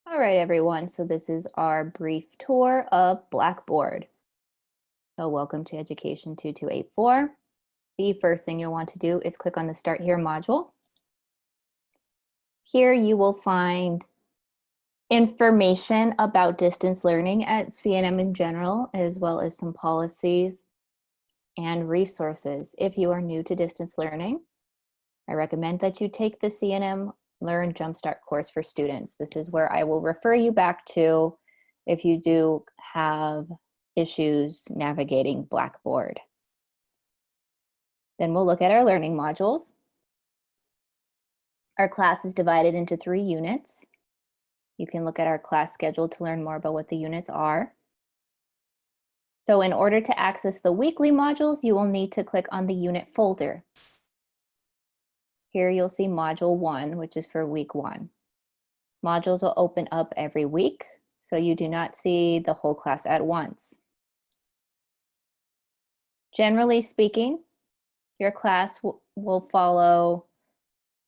All right, everyone. So this is our brief tour of Blackboard. So welcome to Education 2284. The first thing you'll want to do is click on the Start Here module. Here you will find information about distance learning at CNM in general, as well as some policies and resources. If you are new to distance learning, I recommend that you take the CNM Learn Jumpstart course for students. This is where I will refer you back to if you do have issues navigating Blackboard. Then we'll look at our learning modules. Our class is divided into 3 units. You can look at our class schedule to learn more about what the units are. So in order to access the weekly modules, you will need to click on the unit folder. Here you'll see Module 1, which is for week 1. Modules will open up every week, so you do not see the whole class at once. Generally speaking, your class will follow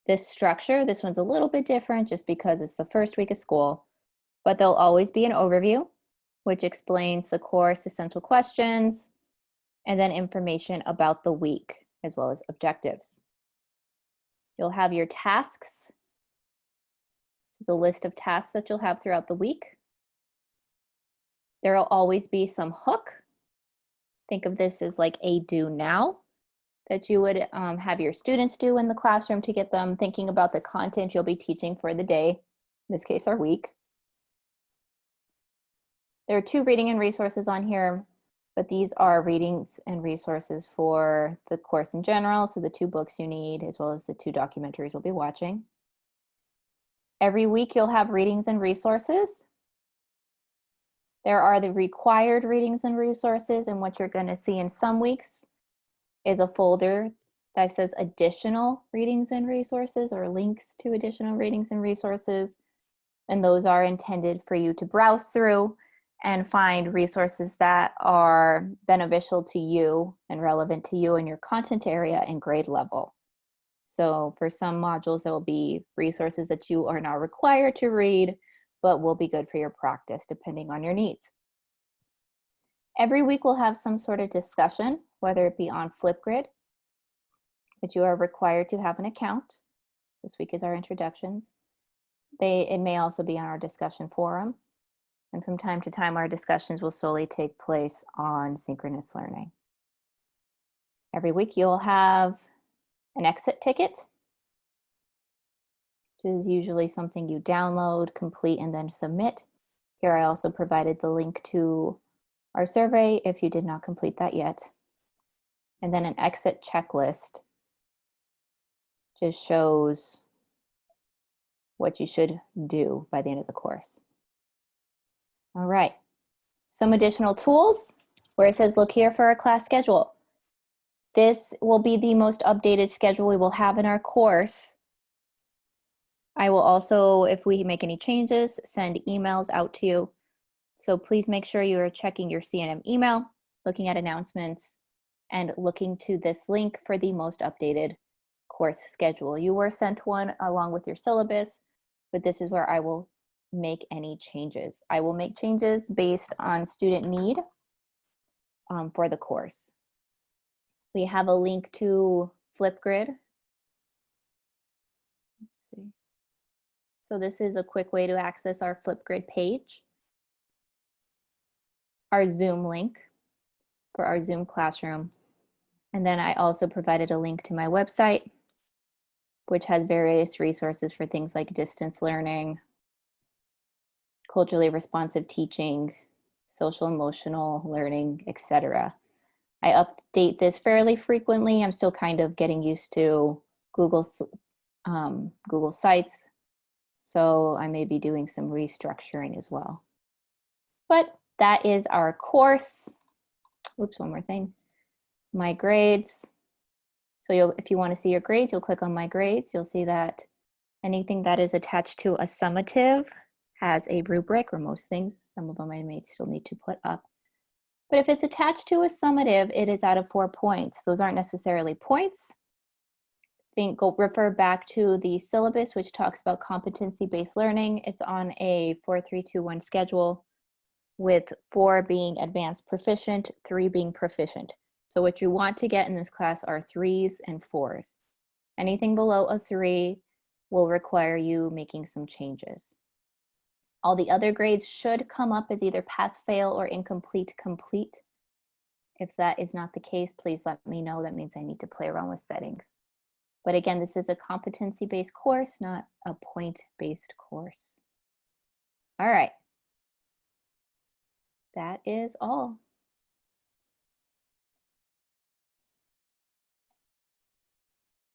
this structure. This one's a little bit different just because it's the first week of school, but there'll always be an overview, which explains the course essential questions, and then information about the week, as well as objectives. You'll have your tasks. There's a list of tasks that you'll have throughout the week. There will always be some hook. Think of this as like a do now that you would have your students do in the classroom to get them thinking about the content you'll be teaching for the day, in this case, our week. There are 2 reading and resources on here, but these are readings and resources for the course in general, so the 2 books you need, as well as the 2 documentaries we'll be watching. Every week you'll have readings and resources. There are the required readings and resources, and what you're going to see in some weeks is a folder that says additional readings and resources or links to additional readings and resources, and those are intended for you to browse through and find resources that are beneficial to you and relevant to you in your content area and grade level. So for some modules, there will be resources that you are not required to read, but will be good for your practice depending on your needs. Every week we'll have some sort of discussion, whether it be on Flipgrid, which you are required to have an account. This week is our introductions. It may also be on our discussion forum. And from time to time, our discussions will solely take place on synchronous learning. Every week you'll have an exit ticket, which is usually something you download, complete, and then submit. Here I also provided the link to our survey if you did not complete that yet. And then an exit checklist just shows what you should do by the end of the course. All right, some additional tools where it says look here for our class schedule. This will be the most updated schedule we will have in our course. I will also, if we make any changes, send emails out to you. So please make sure you are checking your CNM email, looking at announcements, and looking to this link for the most updated course schedule. You were sent one along with your syllabus, but this is where I will make any changes. I will make changes based on student need for the course. We have a link to Flipgrid. Let's see. So this is a quick way to access our Flipgrid page. Our Zoom link for our Zoom classroom. And then I also provided a link to my website, which has various resources for things like distance learning, culturally responsive teaching, social emotional learning, etc. I update this fairly frequently. I'm still kind of getting used to Google Sites, so I may be doing some restructuring as well. But that is our course. Oops, one more thing. My grades. So if you want to see your grades, you'll click on my grades. You'll see that anything that is attached to a summative has a rubric, or most things. Some of them I may still need to put up. But if it's attached to a summative, it is out of 4 points. Those aren't necessarily points. go refer back to the syllabus, which talks about competency-based learning. It's on a 4-3-2-1 schedule, with 4 being advanced proficient, 3 being proficient. So what you want to get in this class are 3s and 4s. Anything below a 3 will require you making some changes. All the other grades should come up as either pass, fail, or incomplete, complete. If that is not the case, please let me know. That means I need to play around with settings. But again, this is a competency-based course, not a point-based course. All right. That is all.